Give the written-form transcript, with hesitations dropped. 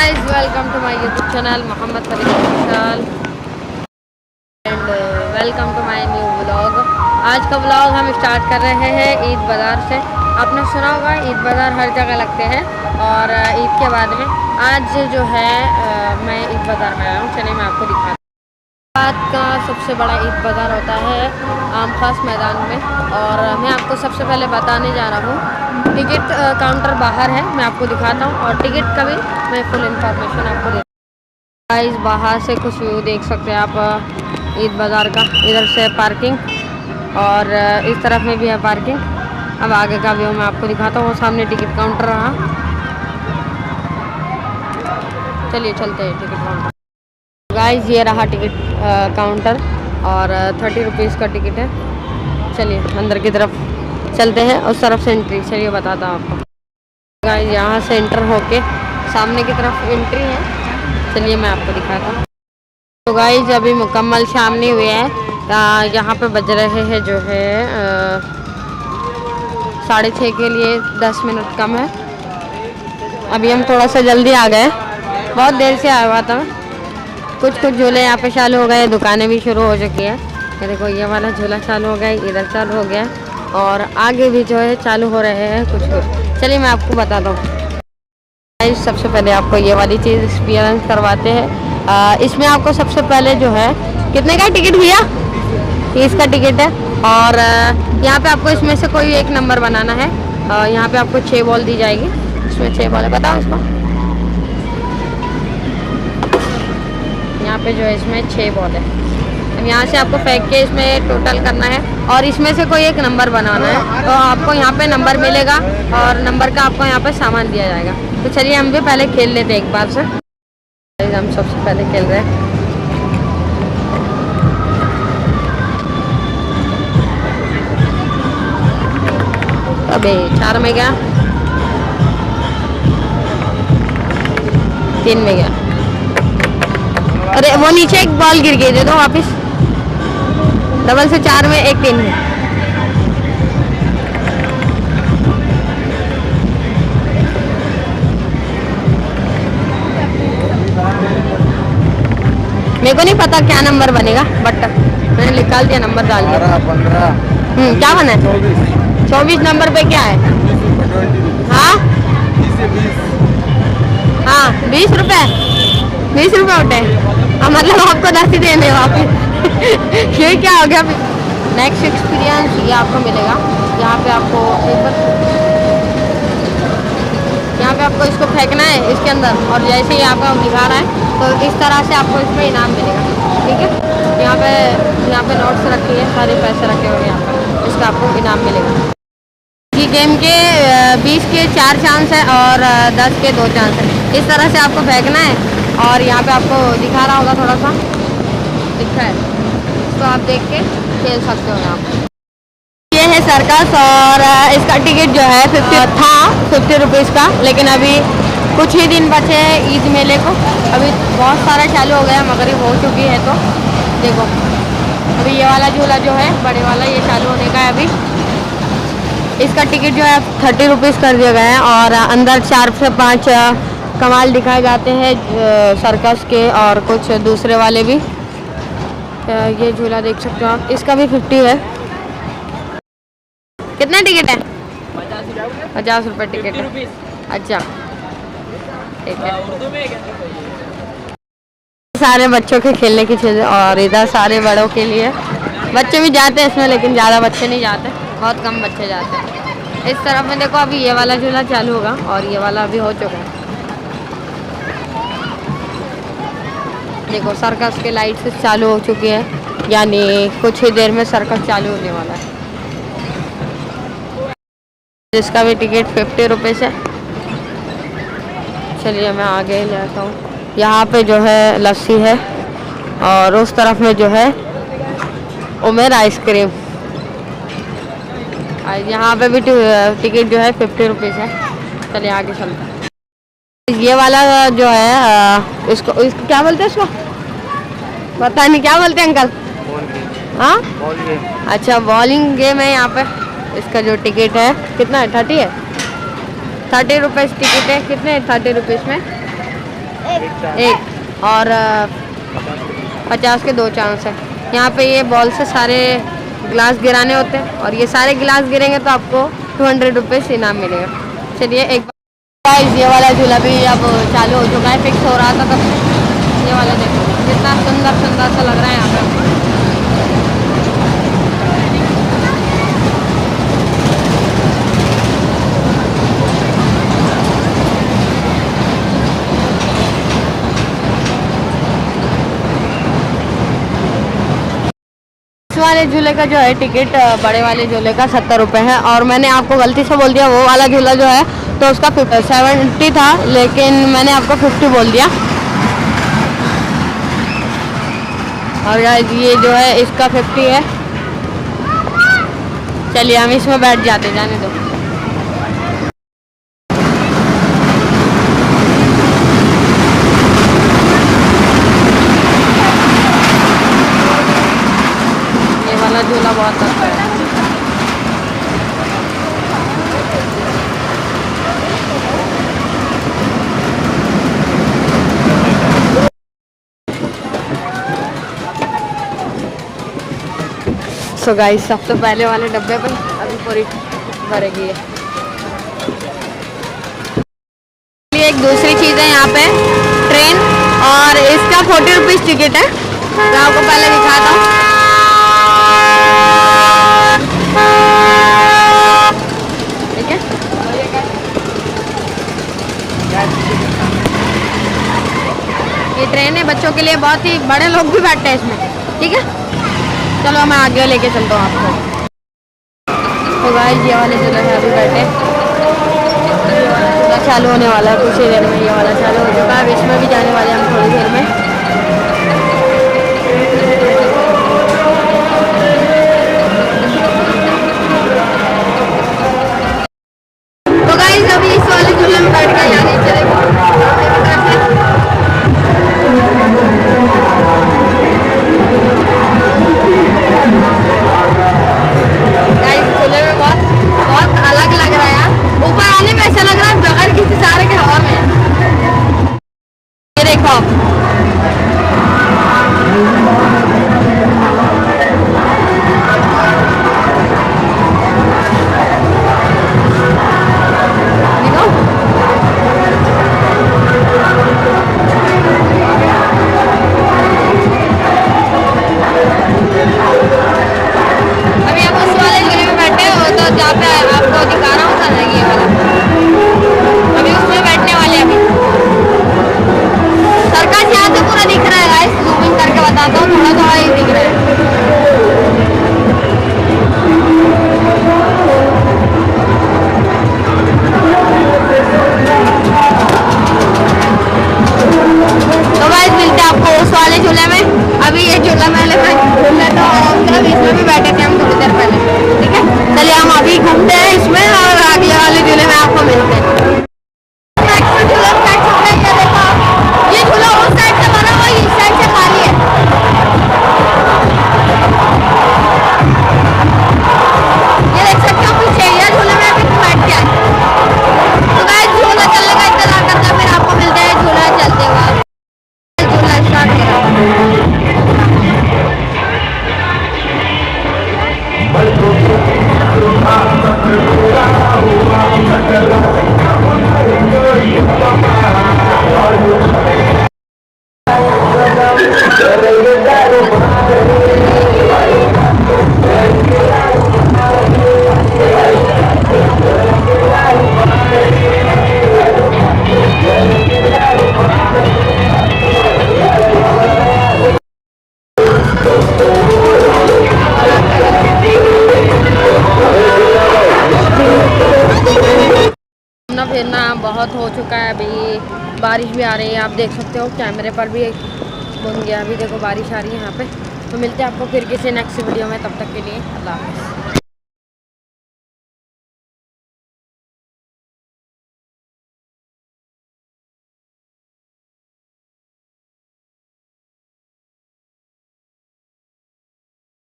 Guys, welcome to my YouTube channel Mohammed Farid and welcome to my new vlog. आज का vlog हम start कर रहे हैं ईद बाज़ार से। आपने सुना होगा ईद बाज़ार हर जगह लगते हैं और ईद के बाद में आज जो है मैं ईद बाज़ार में आया हूँ। चलिए मैं आपको दिखाता हूँ। बाद का सबसे बड़ा ईद बाज़ार होता है आम खास मैदान में और मैं आपको सबसे पहले बताने जा रहा हूँ। टिकट काउंटर बाहर है, मैं आपको दिखाता हूँ और टिकट का भी मैं फुल इन्फॉर्मेशन आपको देता हूँ। गाइस, बाहर से कुछ व्यू देख सकते हैं आप ईद बाज़ार का। इधर से पार्किंग और इस तरफ में भी है पार्किंग। अब आगे का व्यू मैं आपको दिखाता हूँ। वो सामने टिकट काउंटर रहा। चलिए चलते हैं टिकट काउंटर। गाइस, ये रहा टिकट काउंटर और 30 रुपीज़ का टिकट है। चलिए अंदर की तरफ चलते हैं, उस तरफ से एंट्री। चलिए बताता हूँ आपको। गाइस, यहाँ से एंटर होके सामने की तरफ एंट्री है। चलिए मैं आपको दिखाता हूँ। तो गाइस, अभी मुकम्मल शाम नहीं हुई है। यहाँ पे बज रहे हैं जो है 6:30 के लिए 10 मिनट कम है। अभी हम थोड़ा सा जल्दी आ गए, बहुत देर से आया हुआ था। कुछ झूले यहाँ पे चालू हो गए, दुकानें भी शुरू हो चुकी है। ये देखो, ये वाला झूला चालू हो गया, इधर चालू हो गया और आगे भी जो है चालू हो रहे हैं कुछ। चलिए मैं आपको बताता हूँ। सबसे पहले आपको ये वाली चीज़ एक्सपीरियंस करवाते हैं। इसमें आपको सबसे पहले जो है कितने का टिकट भैया? 30 का टिकट है और यहाँ पे आपको इसमें से कोई एक नंबर बनाना है। यहाँ पे आपको 6 बॉल दी जाएगी। इसमें 6 बॉल है, बताओ इसको। यहाँ पे जो है इसमें 6 बॉल है। अब यहाँ से आपको फेंक के इसमें टोटल करना है और इसमें से कोई एक नंबर बनाना है। तो आपको यहाँ पे नंबर मिलेगा और नंबर का आपको यहाँ पे सामान दिया जाएगा। तो चलिए हम भी पहले खेल लेते हैं एक बार से। हम सबसे पहले खेल रहे हैं। अबे 4 में गया, 3 में गया। अरे वो नीचे एक बॉल गिर गई, दे दो वापस। डबल से 4 में, एक 3 में। मेरे को नहीं पता क्या नंबर बनेगा बट मैंने निकाल दिया, नंबर डाल दिया। 15 क्या बना है? 24 नंबर पे क्या है? हाँ हाँ, 20 रुपये। 20 रुपये उठे। मतलब आपको 10 ही देने वापस। ये क्या हो गया? नेक्स्ट एक्सपीरियंस ये आपको मिलेगा। यहाँ पे आपको इसको फेंकना है इसके अंदर और जैसे ही यहाँ पे दिखा रहा है तो इस तरह से आपको इसमें इनाम मिलेगा। ठीक है, यहाँ पे नोट्स रखी है, सारे पैसे रखे हुए हैं यहाँ पर, इसका आपको इनाम मिलेगा। ये गेम के 20 के 4 चांस है और 10 के 2 चांस है। इस तरह से आपको फेंकना है और यहाँ पे आपको दिखा रहा होगा, थोड़ा सा दिखा है, तो आप देख के खेल सकते हो। यहाँ पे ये है सर्कस और इसका टिकट जो है 50 रुपीज़ का, लेकिन अभी कुछ ही दिन बचे हैं ईद मेले को। अभी बहुत सारा चालू हो गया, मगरिब हो चुकी है। तो देखो, अभी ये वाला झूला जो है बड़े वाला, ये चालू होने का है अभी। इसका टिकट जो है 30 रुपीज़ कर दिया गया है और अंदर 4 से 5 कमाल दिखाए जाते हैं सर्कस के और कुछ दूसरे वाले भी। ये झूला देख सकते हो आप, इसका भी 50 है। कितना टिकट है? 50 रुपये टिकट है। अच्छा, ठीक है। सारे बच्चों के खेलने की चीज़ें और इधर सारे बड़ों के लिए। बच्चे भी जाते हैं इसमें, लेकिन ज़्यादा बच्चे नहीं जाते, बहुत कम बच्चे जाते हैं। इस तरफ में देखो, अभी ये वाला झूला चालू होगा और ये वाला अभी हो चुका है। देखो, सर्कस के लाइट्स चालू हो चुकी है, यानी कुछ ही देर में सर्कस चालू होने वाला है। इसका भी टिकट 50 रुपीज़ है। चलिए मैं आगे ले आता हूँ। यहाँ पे जो है लस्सी है और उस तरफ में जो है उमेर आइसक्रीम। यहाँ पे भी टिकट जो है 50 रुपीज़ है। चलिए आगे चलते हैं। ये वाला जो है इसको क्या बोलते हैं? इसको पता नहीं क्या बोलते हैं अंकल। हाँ, अच्छा, बॉलिंग गेम है यहाँ पे। इसका जो टिकट है कितना है? 30 है। 30 रुपीज़ टिकट है। कितने 30 रुपीज़ में? एक और 50 के 2 चांस है। यहाँ पे ये बॉल से सारे गिलास गिराने होते हैं और ये सारे गिलास गिरेंगे तो आपको 200 रुपीज़ इनाम मिलेगा। चलिए एक बार ये वाला झूला भी अब चालू हो चुका है, फिक्स हो रहा था तब से। ये वाला देखो कितना सुंदर सुंदर सा लग रहा है यहाँ पे। वाले झूले का जो है टिकट बड़े वाले झूले का 70 रुपये है और मैंने आपको गलती से बोल दिया वो वाला झूला जो है तो उसका 70 था, लेकिन मैंने आपको 50 बोल दिया। और ये जो है इसका 50 है। चलिए हम इसमें बैठ जाते, जाने दो। झूला बहुत अच्छा है। सो गाइस सबसे पहले वाले डब्बे पर अभी पूरी भरेगी है। एक दूसरी चीज़ है यहाँ पे ट्रेन और इसका 40 रुपीज़ टिकट है। मैं आपको पहले दिखाता हूँ। ये ट्रेन है बच्चों के लिए, बहुत ही बड़े लोग भी बैठते हैं इसमें, ठीक है। चलो मैं आगे लेके चलता हूँ आपको। तो गाइस ये वाले झूला है अभी बैठे, ये वाला झूला चालू होने वाला है कुछ ही देर में। ये वाला चालू हो चुका है, इसमें भी जाने वाले हम थोड़ी देर में। तो गाइस अभी इस वाले झूले में बैठ कर यहाँ नीचे देखो। फिरना बहुत हो चुका है, अभी बारिश भी आ रही है, आप देख सकते हो कैमरे पर भी बन गया। अभी देखो बारिश आ रही है यहाँ पे। तो मिलते हैं आपको फिर किसी नेक्स्ट वीडियो में, तब तक के लिए अल्लाह हाफ़िज़।